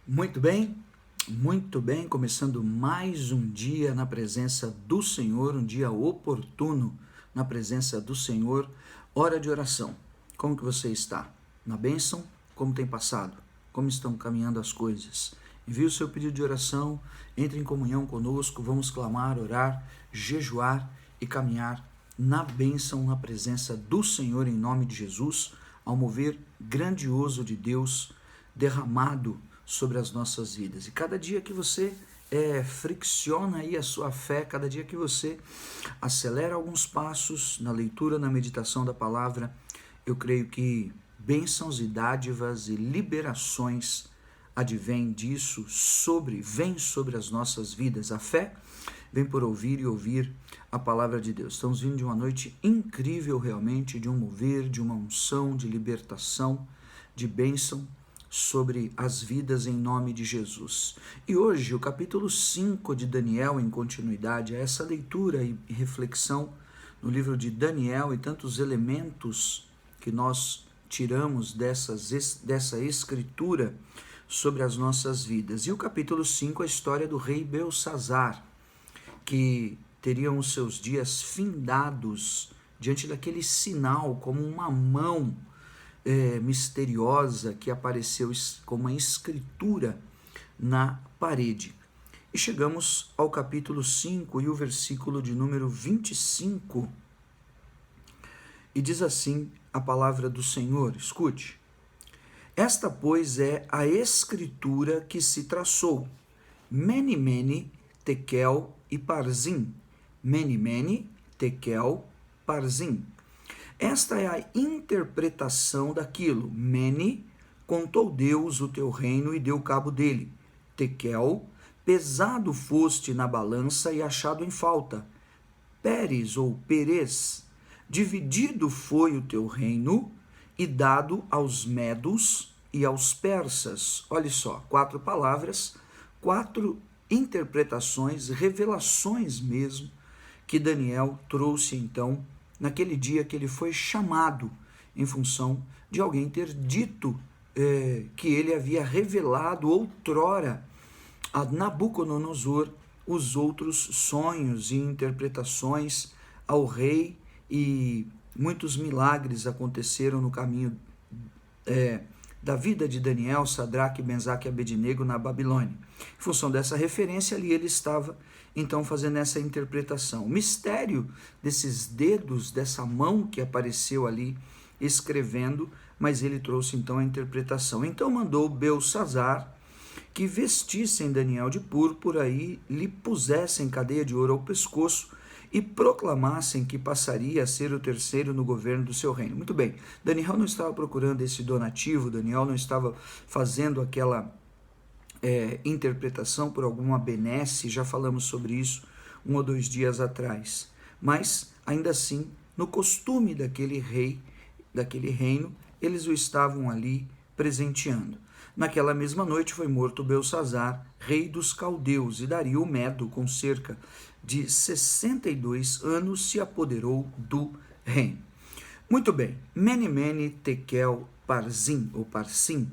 Muito bem, começando mais um dia na presença do Senhor, um dia oportuno na presença do Senhor, hora de oração. Como que você está? Na bênção? Como tem passado? Como estão caminhando as coisas? Envie o seu pedido de oração, entre em comunhão conosco, vamos clamar, orar, jejuar e caminhar na bênção, na presença do Senhor em nome de Jesus, ao mover grandioso de Deus derramado sobre as nossas vidas. E cada dia que você fricciona aí a sua fé, cada dia que você acelera alguns passos na leitura, na meditação da palavra, eu creio que bênçãos e dádivas e liberações advêm disso, vem sobre as nossas vidas. A fé vem por ouvir e ouvir a palavra de Deus. Estamos vindo de uma noite incrível realmente, de um mover, de uma unção, de libertação, de bênção sobre as vidas em nome de Jesus. E hoje o capítulo 5 de Daniel, em continuidade a essa leitura e reflexão no livro de Daniel e tantos elementos que nós tiramos dessa escritura sobre as nossas vidas. E o capítulo 5, a história do rei Belsazzar, que teriam os seus dias findados diante daquele sinal, como uma mão misteriosa que apareceu com uma escritura na parede. E chegamos ao capítulo 5 e o versículo de número 25. E diz assim a palavra do Senhor, escute. Esta, pois, é a escritura que se traçou. Mene, mene, tekel e parzim. Mene, mene, tekel, parzim. Esta é a interpretação daquilo. Mene, contou Deus o teu reino e deu cabo dele. Tekel, pesado foste na balança e achado em falta. Peres ou Perez, dividido foi o teu reino e dado aos medos e aos persas. Olha só, 4 palavras, 4 interpretações, revelações mesmo, que Daniel trouxe então naquele dia que ele foi chamado em função de alguém ter dito que ele havia revelado outrora a Nabucodonosor os outros sonhos e interpretações ao rei, e muitos milagres aconteceram no caminho da vida de Daniel, Sadraque, Mesaque e Abednego na Babilônia. Em função dessa referência ali, ele estava então fazendo essa interpretação. O mistério desses dedos, dessa mão que apareceu ali escrevendo, mas ele trouxe então a interpretação. Então mandou Belsazzar que vestissem Daniel de púrpura e lhe pusessem cadeia de ouro ao pescoço e proclamassem que passaria a ser o terceiro no governo do seu reino. Muito bem, Daniel não estava procurando esse donativo, Daniel não estava fazendo aquela interpretação por alguma benesse, já falamos sobre isso 1 ou 2 dias atrás. Mas, ainda assim, no costume daquele rei, daquele reino, eles o estavam ali presenteando. Naquela mesma noite foi morto Belsazzar, rei dos caldeus, e Dario o Medo, com cerca de 62 anos, se apoderou do reino. Muito bem, Mene, mene, tekel, parzim, ou parzim,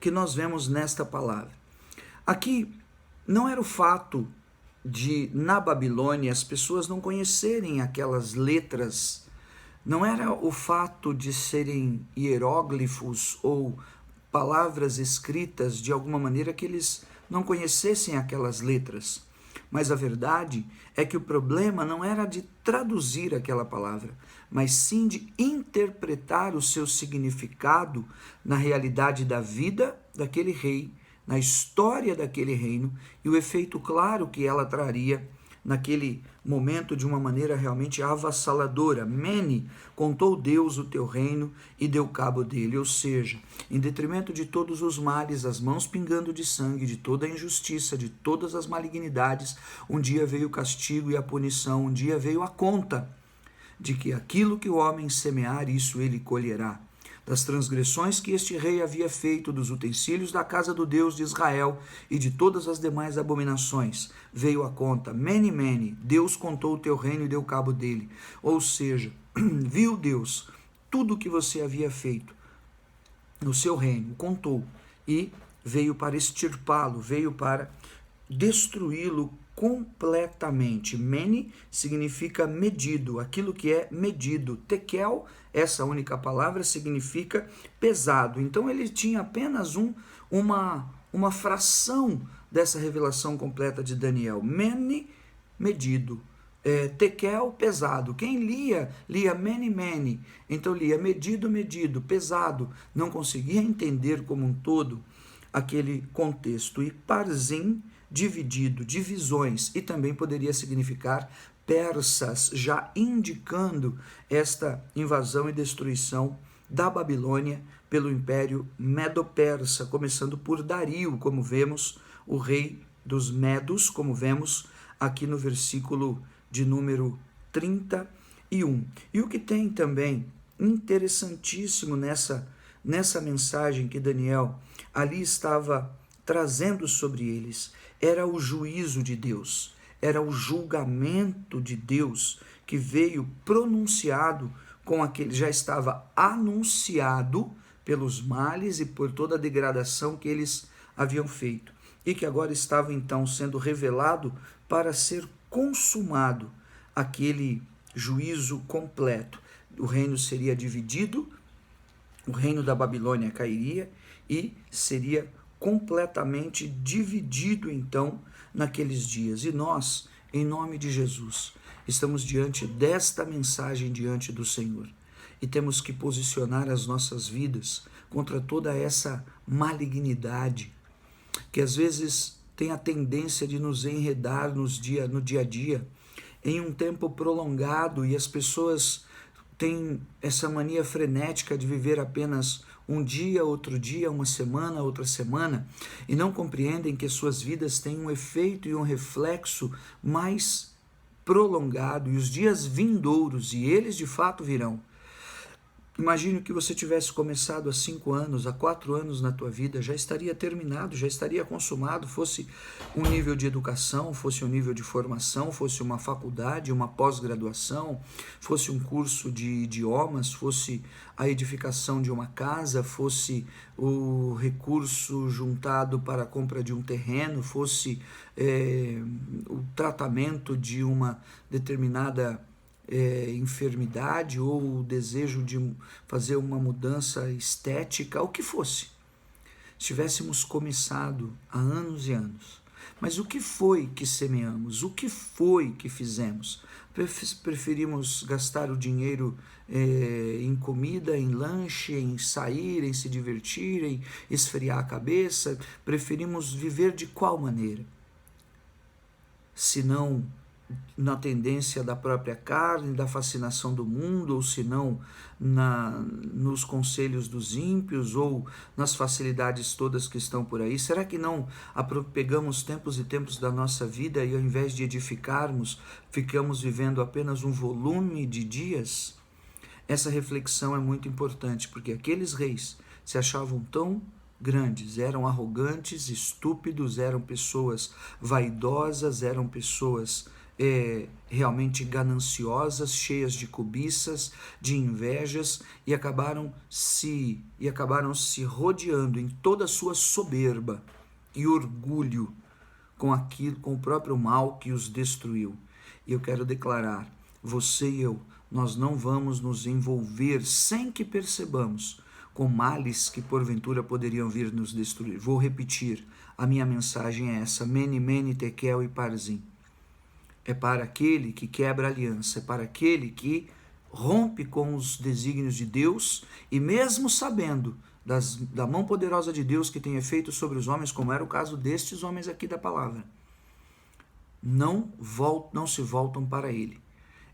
que nós vemos nesta palavra. Aqui não era o fato de, na Babilônia, as pessoas não conhecerem aquelas letras, não era o fato de serem hieróglifos ou palavras escritas de alguma maneira que eles não conhecessem aquelas letras. Mas a verdade é que o problema não era de traduzir aquela palavra, mas sim de interpretar o seu significado na realidade da vida daquele rei, na história daquele reino e o efeito claro que ela traria naquele momento de uma maneira realmente avassaladora. Mene, contou Deus o teu reino e deu cabo dele, ou seja, em detrimento de todos os males, as mãos pingando de sangue, de toda a injustiça, de todas as malignidades, um dia veio o castigo e a punição, um dia veio a conta de que aquilo que o homem semear, isso ele colherá. Das transgressões que este rei havia feito, dos utensílios da casa do Deus de Israel e de todas as demais abominações, veio a conta. Mene, mene, Deus contou o teu reino e deu cabo dele. Ou seja, viu Deus tudo o que você havia feito no seu reino, contou e veio para extirpá-lo, veio para destruí-lo completamente. Mene significa medido, aquilo que é medido. Tekel, essa única palavra, significa pesado. Então ele tinha apenas uma fração dessa revelação completa de Daniel. Mene, medido. Tekel, pesado. Quem lia mene, mene. Então lia medido, medido, pesado. Não conseguia entender como um todo aquele contexto. E Parzim, dividido, divisões, e também poderia significar persas, já indicando esta invasão e destruição da Babilônia pelo Império Medo-Persa, começando por Dario, como vemos, o rei dos Medos, como vemos aqui no versículo de número 31. E o que tem também interessantíssimo nessa mensagem que Daniel ali estava trazendo sobre eles, era o juízo de Deus, era o julgamento de Deus que veio pronunciado com aquele, já estava anunciado pelos males e por toda a degradação que eles haviam feito, e que agora estava então sendo revelado para ser consumado aquele juízo completo. O reino seria dividido, o reino da Babilônia cairia e seria completamente dividido então naqueles dias. E nós, em nome de Jesus, estamos diante desta mensagem diante do Senhor e temos que posicionar as nossas vidas contra toda essa malignidade que às vezes tem a tendência de nos enredar no dia a dia em um tempo prolongado, e as pessoas têm essa mania frenética de viver apenas um dia, outro dia, uma semana, outra semana, e não compreendem que suas vidas têm um efeito e um reflexo mais prolongado, e os dias vindouros, e eles de fato virão. Imagine que você tivesse começado há 5 anos, há 4 anos na tua vida, já estaria terminado, já estaria consumado, fosse um nível de educação, fosse um nível de formação, fosse uma faculdade, uma pós-graduação, fosse um curso de idiomas, fosse a edificação de uma casa, fosse o recurso juntado para a compra de um terreno, fosse o tratamento de uma determinada enfermidade ou o desejo de fazer uma mudança estética, o que fosse. Tivéssemos começado há anos e anos. Mas o que foi que semeamos? O que foi que fizemos? Preferimos gastar o dinheiro em comida, em lanche, em sair, em se divertir, em esfriar a cabeça? Preferimos viver de qual maneira? Se não na tendência da própria carne, da fascinação do mundo, ou se não nos conselhos dos ímpios, ou nas facilidades todas que estão por aí? Será que não pegamos tempos e tempos da nossa vida e ao invés de edificarmos, ficamos vivendo apenas um volume de dias? Essa reflexão é muito importante, porque aqueles reis se achavam tão grandes, eram arrogantes, estúpidos, eram pessoas vaidosas, eram pessoas realmente gananciosas, cheias de cobiças, de invejas, e acabaram se rodeando em toda a sua soberba e orgulho com o próprio mal que os destruiu. E eu quero declarar, você e eu, nós não vamos nos envolver sem que percebamos com males que porventura poderiam vir nos destruir. Vou repetir, a minha mensagem é essa: Mene, Mene, Tekel e Parzim. É para aquele que quebra a aliança, é para aquele que rompe com os desígnios de Deus, e mesmo sabendo da mão poderosa de Deus que tem efeito sobre os homens, como era o caso destes homens aqui da palavra, não se voltam para ele.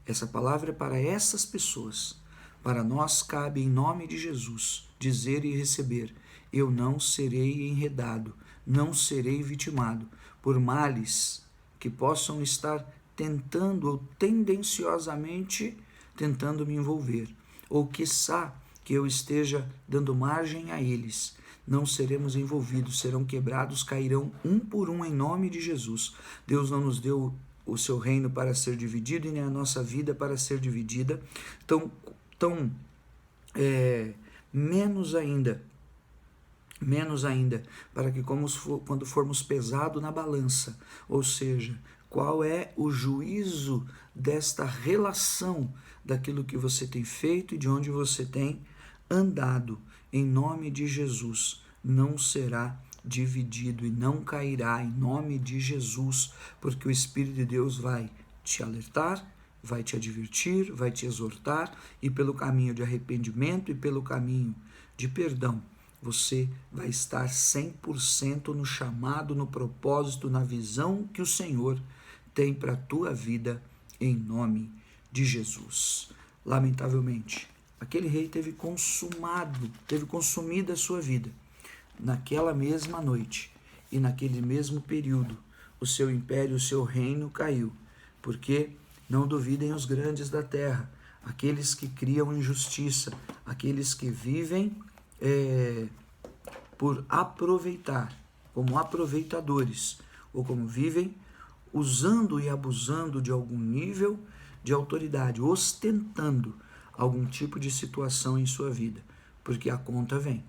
Essa palavra é para essas pessoas. Para nós cabe, em nome de Jesus, dizer e receber: eu não serei enredado, não serei vitimado por males que possam estar tentando ou tendenciosamente tentando me envolver, ou quiçá que eu esteja dando margem a eles. Não seremos envolvidos, serão quebrados, cairão um por um em nome de Jesus. Deus não nos deu o seu reino para ser dividido e nem a nossa vida para ser dividida, tão menos ainda menos ainda, para que quando formos pesado na balança, ou seja, qual é o juízo desta relação daquilo que você tem feito e de onde você tem andado, em nome de Jesus, não será dividido e não cairá em nome de Jesus, porque o Espírito de Deus vai te alertar, vai te advertir, vai te exortar, e pelo caminho de arrependimento e pelo caminho de perdão, você vai estar 100% no chamado, no propósito, na visão que o Senhor tem para a tua vida, em nome de Jesus. Lamentavelmente, aquele rei teve consumido a sua vida naquela mesma noite e naquele mesmo período. O seu império, o seu reino caiu, porque não duvidem os grandes da terra, aqueles que criam injustiça, aqueles que vivem por aproveitar, como aproveitadores, ou como vivem usando e abusando de algum nível de autoridade, ostentando algum tipo de situação em sua vida, porque a conta vem,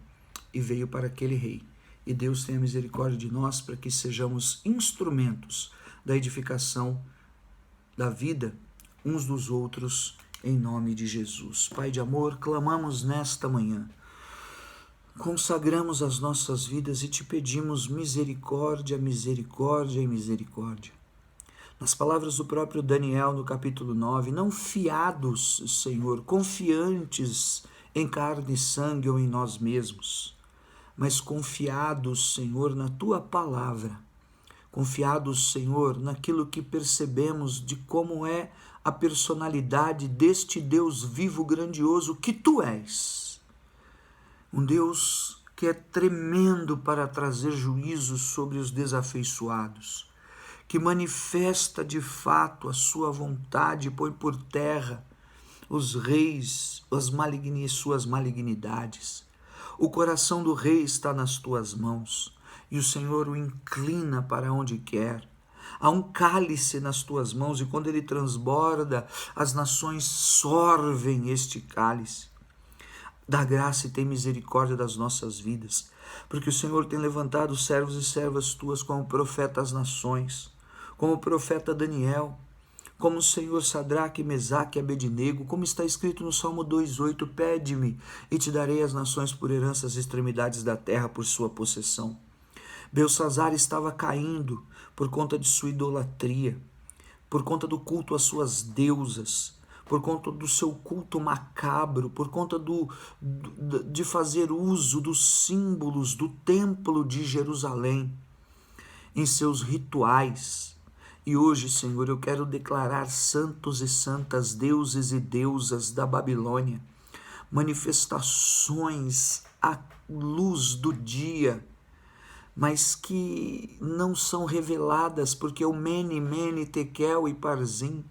e veio para aquele rei. E Deus tenha misericórdia de nós para que sejamos instrumentos da edificação da vida uns dos outros, em nome de Jesus. Pai de amor, clamamos nesta manhã, consagramos as nossas vidas e te pedimos misericórdia, misericórdia e misericórdia. Nas palavras do próprio Daniel, no capítulo 9, não fiados, Senhor, confiantes em carne e sangue ou em nós mesmos, mas confiados, Senhor, na Tua palavra, confiados, Senhor, naquilo que percebemos de como é a personalidade deste Deus vivo, grandioso que Tu és. Um Deus que é tremendo para trazer juízo sobre os desafeiçoados, que manifesta de fato a sua vontade e põe por terra os reis, suas malignidades. O coração do rei está nas tuas mãos e o Senhor o inclina para onde quer. Há um cálice nas tuas mãos e quando ele transborda, as nações sorvem este cálice. Dá graça e tem misericórdia das nossas vidas, porque o Senhor tem levantado servos e servas tuas como profeta às nações, como o profeta Daniel, como o Senhor Sadraque, Mesaque e Abednego, como está escrito no Salmo 2,8, pede-me e te darei as nações por herança, as extremidades da terra por sua possessão. Belsazar estava caindo por conta de sua idolatria, por conta do culto às suas deusas, por conta do seu culto macabro, por conta de fazer uso dos símbolos do templo de Jerusalém em seus rituais. E hoje, Senhor, eu quero declarar santos e santas, deuses e deusas da Babilônia, manifestações à luz do dia, mas que não são reveladas, porque o Mene, Mene, Tekel e Parzim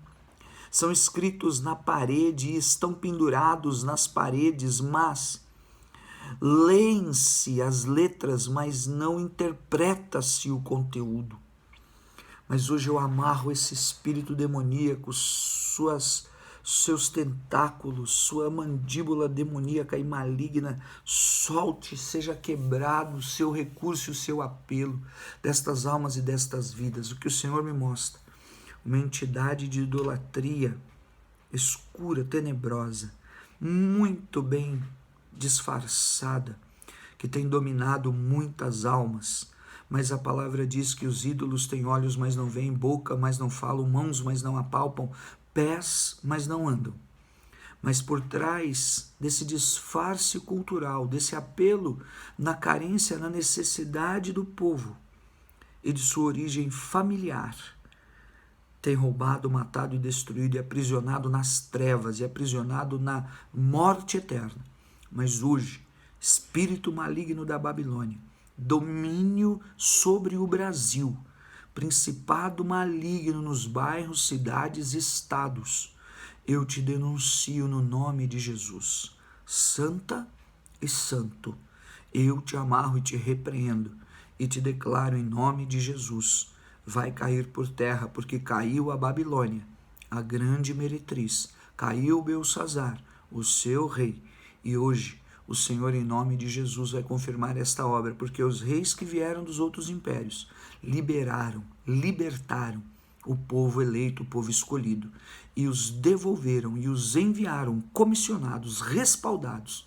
são escritos na parede e estão pendurados nas paredes, mas leem-se as letras, mas não interpreta-se o conteúdo. Mas hoje eu amarro esse espírito demoníaco, seus tentáculos, sua mandíbula demoníaca e maligna, solte, seja quebrado o seu recurso e o seu apelo destas almas e destas vidas. O que o Senhor me mostra, uma entidade de idolatria escura, tenebrosa, muito bem disfarçada, que tem dominado muitas almas. Mas a palavra diz que os ídolos têm olhos, mas não veem, boca, mas não falam, mãos, mas não apalpam, pés, mas não andam. Mas por trás desse disfarce cultural, desse apelo na carência, na necessidade do povo e de sua origem familiar, tem roubado, matado e destruído e aprisionado nas trevas e aprisionado na morte eterna. Mas hoje, espírito maligno da Babilônia, domínio sobre o Brasil, principado maligno nos bairros, cidades e estados, eu te denuncio no nome de Jesus, santa e santo, eu te amarro e te repreendo e te declaro em nome de Jesus, vai cair por terra, porque caiu a Babilônia, a grande meretriz, caiu Belsazar, o seu rei, e hoje o Senhor, em nome de Jesus, vai confirmar esta obra, porque os reis que vieram dos outros impérios libertaram o povo eleito, o povo escolhido, e os devolveram e os enviaram comissionados, respaldados,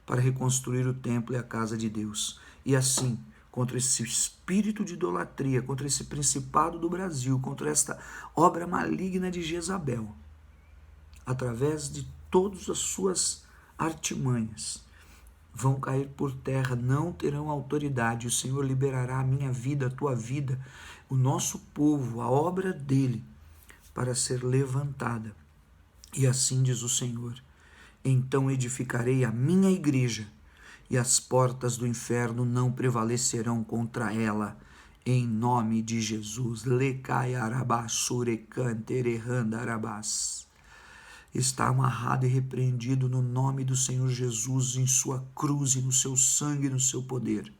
para reconstruir o templo e a casa de Deus. E assim, contra esse espírito de idolatria, contra esse principado do Brasil, contra esta obra maligna de Jezabel, através de todas as suas artimanhas, vão cair por terra, não terão autoridade. O Senhor liberará a minha vida, a tua vida, o nosso povo, a obra dele, para ser levantada. E assim diz o Senhor: então edificarei a minha igreja, e as portas do inferno não prevalecerão contra ela, em nome de Jesus. Está amarrado e repreendido no nome do Senhor Jesus, em sua cruz e no seu sangue e no seu poder.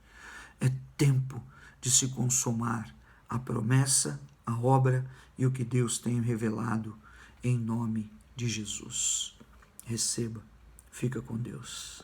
É tempo de se consumar a promessa, a obra e o que Deus tem revelado, em nome de Jesus. Receba. Fica com Deus.